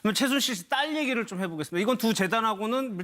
그럼 최순실 씨 딸 얘기를 좀 해보겠습니다. 이건 두 재단하고는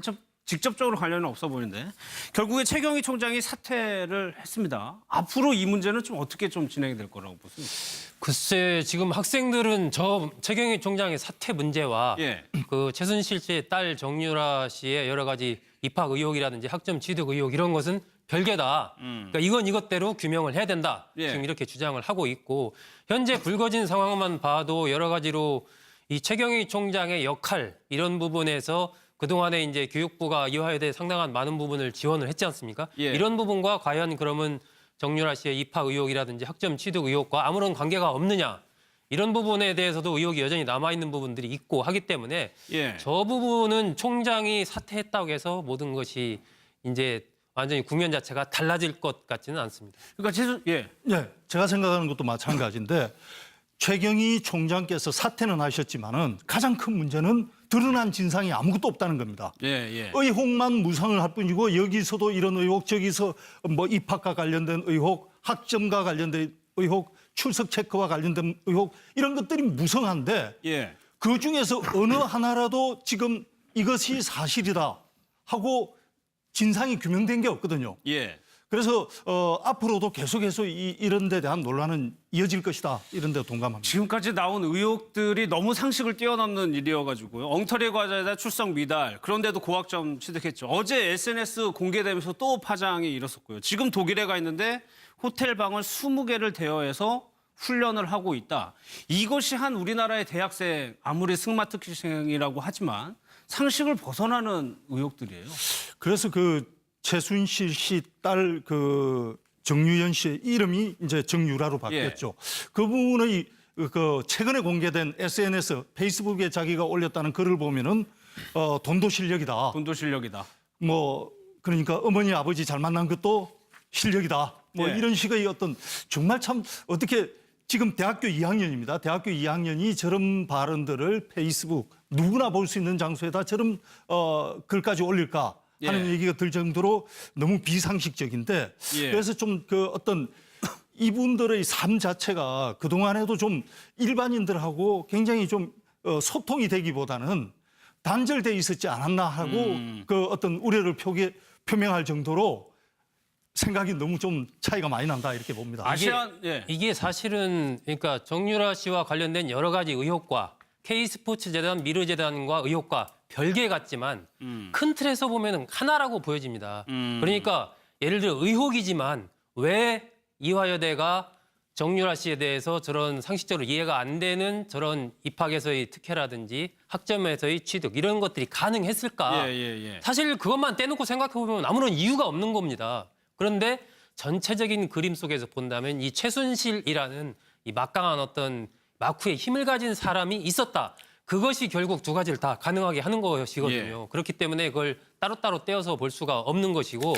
직접적으로 관련은 없어 보이는데 결국에 최경희 총장이 사퇴를 했습니다. 앞으로 이 문제는 좀 어떻게 좀 진행이 될 거라고 보십니까? 글쎄 지금 학생들은 저 최경희 총장의 사퇴 문제와 예. 그 최순실 씨의 딸 정유라 씨의 여러 가지 입학 의혹이라든지 학점 취득 의혹 이런 것은 별개다. 그러니까 이건 이것대로 규명을 해야 된다. 예. 지금 이렇게 주장을 하고 있고 현재 불거진 상황만 봐도 여러 가지로 이 최경희 총장의 역할 이런 부분에서 그동안에 이제 교육부가 이화여대에 상당한 많은 부분을 지원을 했지 않습니까? 예. 이런 부분과 과연 그러면 정유라 씨의 입학 의혹이라든지 학점 취득 의혹과 아무런 관계가 없느냐. 이런 부분에 대해서도 의혹이 여전히 남아있는 부분들이 있고 하기 때문에 예. 저 부분은 총장이 사퇴했다고 해서 모든 것이 이제 완전히 국면 자체가 달라질 것 같지는 않습니다. 그러니까 네, 제가 생각하는 것도 마찬가지인데 최경희 총장께서 사퇴는 하셨지만은 가장 큰 문제는 드러난 진상이 아무것도 없다는 겁니다. 예. 의혹만 무상을 할 뿐이고 여기서도 이런 의혹, 저기서 뭐 입학과 관련된 의혹, 학점과 관련된 의혹, 출석 체크와 관련된 의혹 이런 것들이 무성한데 예. 그 중에서 어느 하나라도 지금 이것이 사실이다 하고 진상이 규명된 게 없거든요. 예. 그래서 앞으로도 계속해서 이런 데 대한 논란은 이어질 것이다. 이런 데 동감합니다. 지금까지 나온 의혹들이 너무 상식을 뛰어넘는 일이어가지고요. 엉터리 과자에다 출석 미달. 그런데도 고학점 취득했죠. 어제 SNS 공개되면서 또 파장이 일었었고요. 지금 독일에 가 있는데 호텔 방을 20개를 대여해서 훈련을 하고 있다. 이것이 한 우리나라의 대학생, 아무리 승마특기생이라고 하지만 상식을 벗어나는 의혹들이에요. 그래서 그 최순실 씨 딸 그 정유연 씨의 이름이 이제 정유라로 바뀌었죠. 그분의 그 최근에 공개된 SNS 페이스북에 자기가 올렸다는 글을 보면은 돈도 실력이다. 돈도 실력이다. 뭐 그러니까 어머니 아버지 잘 만난 것도 실력이다. 뭐 예. 이런 식의 어떤 정말 참 어떻게 지금 대학교 2학년입니다. 대학교 2학년이 저런 발언들을 페이스북 누구나 볼 수 있는 장소에다 저런 글까지 올릴까 하는 얘기가 들 정도로 너무 비상식적인데 그래서 좀 그 어떤 이분들의 삶 자체가 그동안에도 좀 일반인들하고 굉장히 좀 소통이 되기보다는 단절돼 있었지 않았나 하고 그 어떤 우려를 표명할 정도로 생각이 너무 좀 차이가 많이 난다 이렇게 봅니다. 이게 사실은 그러니까 정유라 씨와 관련된 여러 가지 의혹과 K스포츠재단, 미르재단과 의혹과 별개 같지만 큰 틀에서 보면 하나라고 보여집니다. 그러니까 예를 들어 의혹이지만 왜 이화여대가 정유라 씨에 대해서 저런 상식적으로 이해가 안 되는 저런 입학에서의 특혜라든지 학점에서의 취득 이런 것들이 가능했을까? 사실 그것만 떼놓고 생각해보면 아무런 이유가 없는 겁니다. 그런데 전체적인 그림 속에서 본다면 이 최순실이라는 이 막강한 어떤 마쿠의 힘을 가진 사람이 있었다. 그것이 결국 두 가지를 다 가능하게 하는 것이거든요. 그렇기 때문에 그걸 따로따로 떼어서 볼 수가 없는 것이고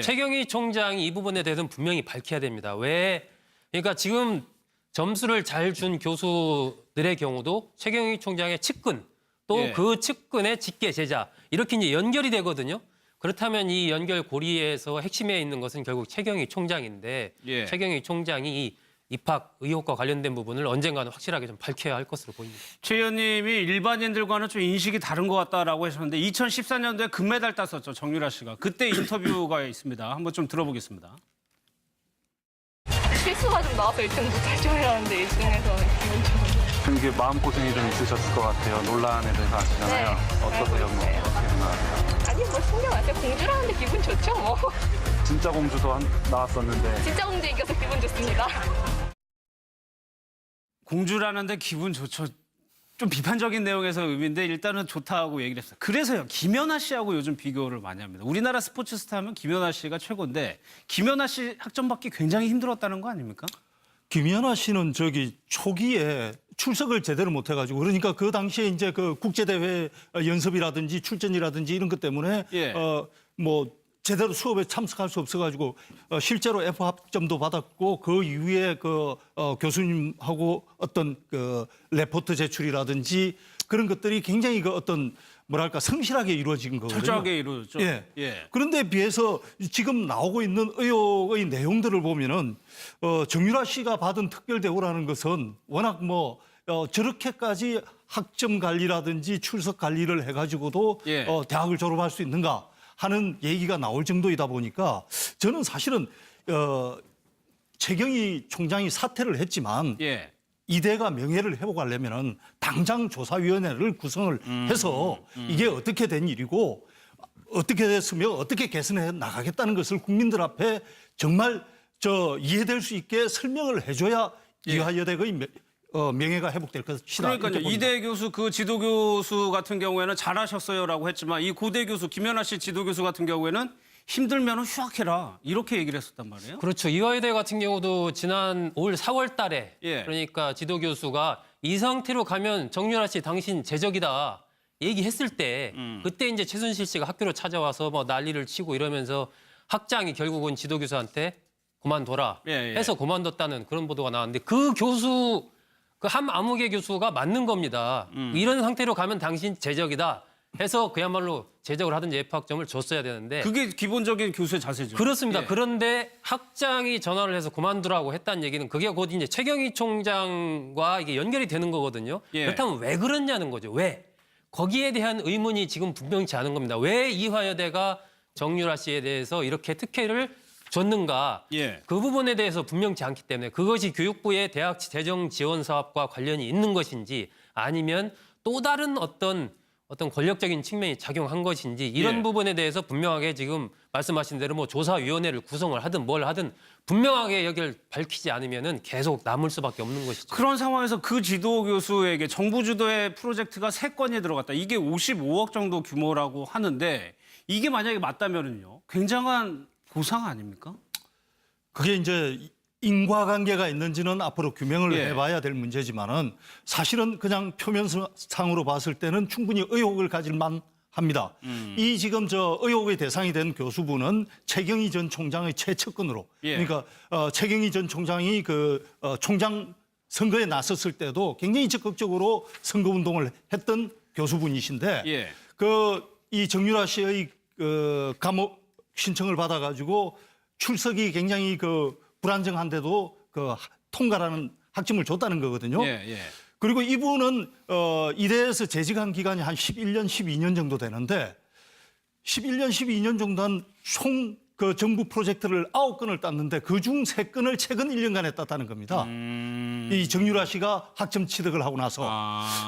최경희 총장이 이 부분에 대해서는 분명히 밝혀야 됩니다. 왜? 그러니까 지금 점수를 잘 준 교수들의 경우도 최경희 총장의 측근 또 그 측근의 직계 제자 이렇게 이제 연결이 되거든요. 그렇다면 이 연결 고리에서 핵심에 있는 것은 결국 최경희 총장인데 최경희 총장이 이 입학 의혹과 관련된 부분을 언젠가는 확실하게 좀 밝혀야 할 것으로 보입니다. 최 의원님이 일반인들과는 좀 인식이 다른 것 같다라고 하셨는데 2014년도에 금메달 땄었죠, 정유라 씨가. 그때 인터뷰가 있습니다. 한번 좀 들어보겠습니다. 실수가 좀 나와서 1등 못할 줄 알았는데 1등에서 기분 좋은. 이게 마음고생이 좀 있으셨을 것 같아요. 논란에 대해서 아시잖아요. 어떠세요? 뭐 어떻게 생각하세요? 아니 뭐 신경 안 써요. 공주라는데 기분 좋죠 뭐. 진짜 공주도 나왔었는데 진짜 공주 이겨서 기분 좋습니다. 공주라는데 기분 좋죠. 좀 비판적인 내용에서 의미인데 일단은 좋다고 얘기를 했어요. 그래서요. 김연아 씨하고 요즘 비교를 많이 합니다. 우리나라 스포츠 스타 하면 김연아 씨가 최고인데 김연아 씨 학점 받기 굉장히 힘들었다는 거 아닙니까? 김연아 씨는 저기 초기에 출석을 제대로 못 해가지고 그러니까 그 당시에 이제 그 국제대회 연습이라든지 출전이라든지 이런 것 때문에 뭐 제대로 수업에 참석할 수 없어가지고 실제로 F 합점도 받았고 그 이후에 그 교수님하고 어떤 그 레포트 제출이라든지 그런 것들이 굉장히 그 어떤 뭐랄까 성실하게 이루어진 거거든요. 철저하게 이루어졌죠. 그런데 비해서 지금 나오고 있는 의혹의 내용들을 보면은 정유라 씨가 받은 특별 대우라는 것은 워낙 뭐 저렇게까지 학점 관리라든지 출석 관리를 해가지고도 예. 대학을 졸업할 수 있는가 하는 얘기가 나올 정도이다 보니까 저는 사실은 최경희 총장이 사퇴를 했지만 예. 이대가 명예를 회복하려면은 당장 조사위원회를 구성을 해서 이게 어떻게 된 일이고 어떻게 됐으며 어떻게 개선해 나가겠다는 것을 국민들 앞에 정말 이해될 수 있게 설명을 해줘야 이화여대의 명예가 회복될 것이다. 그러니까요. 이렇게 봅니다. 이대 교수 그 지도 교수 같은 경우에는 잘하셨어요라고 했지만 이 고대 교수 김연아 씨 지도 교수 같은 경우에는 힘들면 휴학해라 이렇게 얘기를 했었단 말이에요. 그렇죠. 이화여대 같은 경우도 지난 올 4월 달에 예. 그러니까 지도 교수가 이 상태로 가면 정유라 씨 당신 제적이다 얘기했을 때 그때 이제 최순실 씨가 학교로 찾아와서 뭐 난리를 치고 이러면서 학장이 결국은 지도 교수한테 그만둬라 예, 예. 해서 그만뒀다는 그런 보도가 나왔는데 그 교수 그 함아무개 교수가 맞는 겁니다. 이런 상태로 가면 당신 제적이다 해서 그야말로 제적을 하든지 F학점을 줬어야 되는데 그게 기본적인 교수의 자세죠. 그렇습니다. 예. 그런데 학장이 전화를 해서 그만두라고 했다는 얘기는 그게 곧 이제 최경희 총장과 이게 연결이 되는 거거든요. 예. 그렇다면 왜 그랬냐는 거죠. 왜? 거기에 대한 의문이 지금 분명치 않은 겁니다. 왜 이화여대가 정유라 씨에 대해서 이렇게 특혜를 줬는가? 예. 그 부분에 대해서 분명치 않기 때문에 그것이 교육부의 대학 재정 지원 사업과 관련이 있는 것인지 아니면 또 다른 어떤 권력적인 측면이 작용한 것인지 이런 예. 부분에 대해서 분명하게 지금 말씀하신 대로 뭐 조사위원회를 구성을 하든 뭘 하든 분명하게 여기를 밝히지 않으면은 계속 남을 수밖에 없는 것이죠. 그런 상황에서 그 지도 교수에게 정부 주도의 프로젝트가 3건이 들어갔다. 이게 55억 정도 규모라고 하는데 이게 만약에 맞다면은요. 굉장한 보상 아닙니까? 그게 이제 인과관계가 있는지는 앞으로 규명을 예. 해봐야 될 문제지만은 사실은 그냥 표면상으로 봤을 때는 충분히 의혹을 가질만 합니다. 이 지금 의혹의 대상이 된 교수분은 최경희 전 총장의 최측근으로 예. 그러니까 최경희 전 총장이 총장 선거에 나섰을 때도 굉장히 적극적으로 선거운동을 했던 교수분이신데 예. 이 정유라 씨의 감옥 신청을 받아가지고 출석이 굉장히 불안정한데도 통과라는 학점을 줬다는 거거든요. 예, 예. 그리고 이분은 이대에서 재직한 기간이 한 11년, 12년 정도 되는데 11년, 12년 정도 한 총 정부 프로젝트를 9건을 땄는데 그중 3건을 최근 1년간에 땄다는 겁니다. 이 정유라 씨가 학점 취득을 하고 나서.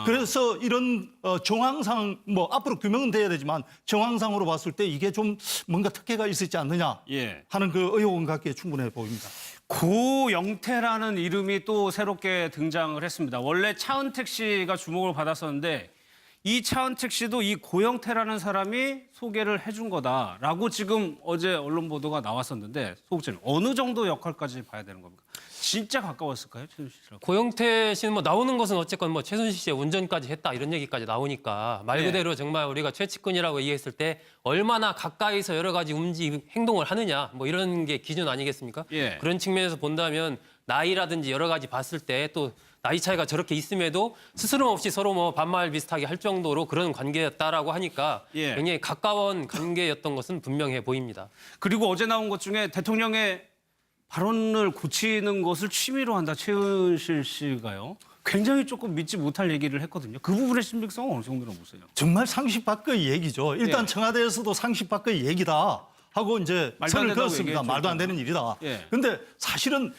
그래서 이런 정황상 앞으로 규명은 돼야 되지만 정황상으로 봤을 때 이게 좀 뭔가 특혜가 있었지 않느냐 예. 하는 의혹은 갖기에 충분해 보입니다. 고영태라는 이름이 또 새롭게 등장을 했습니다. 원래 차은택 씨가 주목을 받았었는데 이 차은택 씨도 이 고영태라는 사람이 소개를 해준 거다라고 지금 어제 언론 보도가 나왔었는데 소국장님 어느 정도 역할까지 봐야 되는 겁니까? 진짜 가까웠을까요, 최순실 씨랑? 고영태 씨는 뭐 나오는 것은 어쨌건 뭐 최순실 씨의 운전까지 했다 이런 얘기까지 나오니까 말 그대로 정말 우리가 최측근이라고 얘기했을 때 얼마나 가까이서 여러 가지 행동을 하느냐 뭐 이런 게 기준 아니겠습니까? 예. 그런 측면에서 본다면 나이라든지 여러 가지 봤을 때 또 나이 차이가 저렇게 있음에도 스스럼 없이 서로 뭐 반말 비슷하게 할 정도로 그런 관계였다라고 하니까 예. 굉장히 가까운 관계였던 것은 분명해 보입니다. 그리고 어제 나온 것 중에 대통령의 발언을 고치는 것을 취미로 한다, 최순실 씨가요. 굉장히 조금 믿지 못할 얘기를 했거든요. 그 부분의 신빙성은 어느 정도로 보세요? 정말 상식 밖의 얘기죠. 일단 예. 청와대에서도 상식 밖의 얘기다 하고 이제 말도 안 선을 된다고 그었습니다. 얘기했죠. 말도 안 되는 일이다. 예. 근데 사실은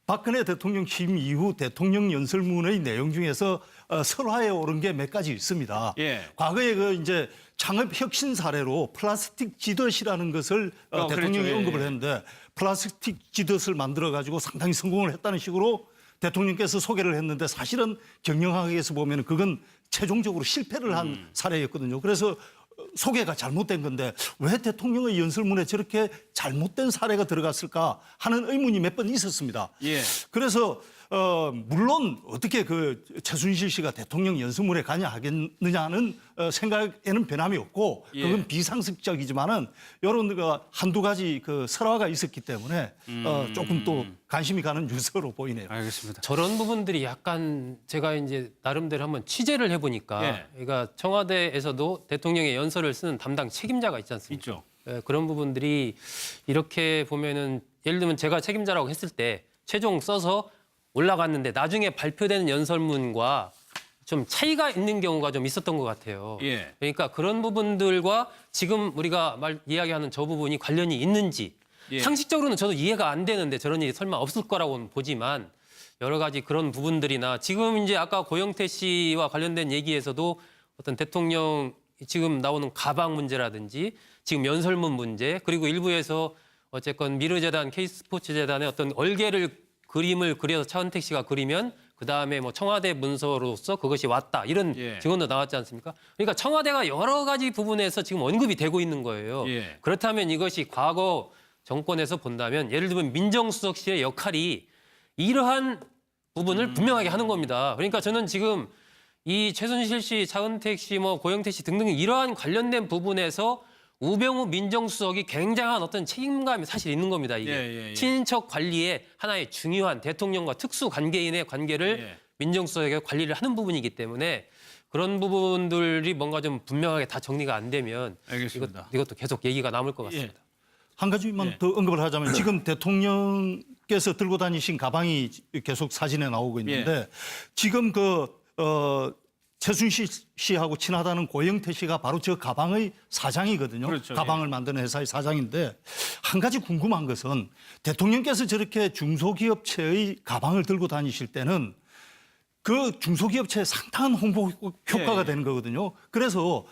박근혜 대통령 취임 이후 대통령 연설문의 내용 중에서 설화에 오른 게 몇 가지 있습니다. 예. 과거에 이제 창업 혁신 사례로 플라스틱 지덧이라는 것을 대통령이 그랬죠. 예, 언급을 예. 했는데 플라스틱 지덧을 만들어 가지고 상당히 성공을 했다는 식으로 대통령께서 소개를 했는데 사실은 경영학에서 보면 그건 최종적으로 실패를 한 사례였거든요. 그래서 소개가 잘못된 건데 왜 대통령의 연설문에 저렇게 잘못된 사례가 들어갔을까 하는 의문이 몇 번 있었습니다. 예. 그래서 물론 어떻게 최순실 씨가 대통령 연설문에 가냐 하겠느냐는 생각에는 변함이 없고 그건 예. 비상식적이지만은 이런 한두 가지 설화가 있었기 때문에 조금 또 관심이 가는 뉴스로 보이네요. 알겠습니다. 저런 부분들이 약간 제가 이제 나름대로 한번 취재를 해보니까 예. 그러니까 청와대에서도 대통령의 연설을 쓰는 담당 책임자가 있지 않습니까? 있죠. 예, 그런 부분들이 이렇게 보면은 예를 들면 제가 책임자라고 했을 때 최종 써서 올라갔는데 나중에 발표되는 연설문과 좀 차이가 있는 경우가 좀 있었던 것 같아요. 예. 그러니까 그런 부분들과 지금 우리가 이야기하는 저 부분이 관련이 있는지 예. 상식적으로는 저도 이해가 안 되는데 저런 일이 설마 없을 거라고는 보지만 여러 가지 그런 부분들이나 지금 이제 아까 고영태 씨와 관련된 얘기에서도 어떤 대통령 지금 나오는 가방 문제라든지 지금 연설문 문제 그리고 일부에서 어쨌건 미르재단, K스포츠재단의 어떤 그림을 그려서 차은택 씨가 그리면 그다음에 뭐 청와대 문서로서 그것이 왔다 이런 예. 증언도 나왔지 않습니까? 그러니까 청와대가 여러 가지 부분에서 지금 언급이 되고 있는 거예요. 예. 그렇다면 이것이 과거 정권에서 본다면 예를 들면 민정수석실의 역할이 이러한 부분을 분명하게 하는 겁니다. 그러니까 저는 지금 이 최순실 씨, 차은택 씨, 뭐 고영태 씨 등등 이러한 관련된 부분에서 우병우 민정수석이 굉장한 어떤 책임감이 사실 있는 겁니다. 이게 예. 친인척 관리의 하나의 중요한 대통령과 특수 관계인의 관계를 예. 민정수석에게 관리를 하는 부분이기 때문에 그런 부분들이 뭔가 좀 분명하게 다 정리가 안 되면 알겠습니다. 이것도 계속 얘기가 남을 것 예. 같습니다. 한 가지만 예. 더 언급을 하자면 지금 대통령께서 들고 다니신 가방이 계속 사진에 나오고 있는데 지금 최순실 씨하고 친하다는 고영태 씨가 바로 저 가방의 사장이거든요. 그렇죠. 가방을 만드는 회사의 사장인데 한 가지 궁금한 것은 대통령께서 저렇게 중소기업체의 가방을 들고 다니실 때는 그 중소기업체에 상당한 홍보 효과가 예. 되는 거거든요. 그래서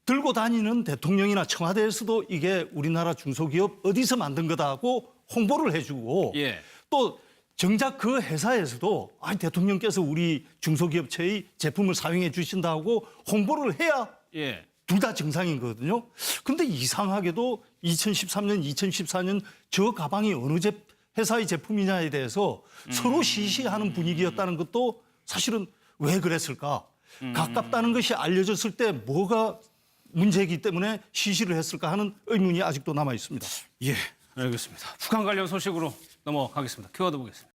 들고 다니는 대통령이나 청와대에서도 이게 우리나라 중소기업 어디서 만든 거다고 홍보를 해주고 예. 또 정작 그 회사에서도 대통령께서 우리 중소기업체의 제품을 사용해 주신다고 홍보를 해야 예. 둘 다 정상인 거거든요. 근데 이상하게도 2013년, 2014년 저 가방이 어느 회사의 제품이냐에 대해서 서로 시시하는 분위기였다는 것도 사실은 왜 그랬을까? 가깝다는 것이 알려졌을 때 뭐가 문제이기 때문에 시시를 했을까 하는 의문이 아직도 남아 있습니다. 예. 알겠습니다. 북한 관련 소식으로 넘어가겠습니다. 키워드 보겠습니다.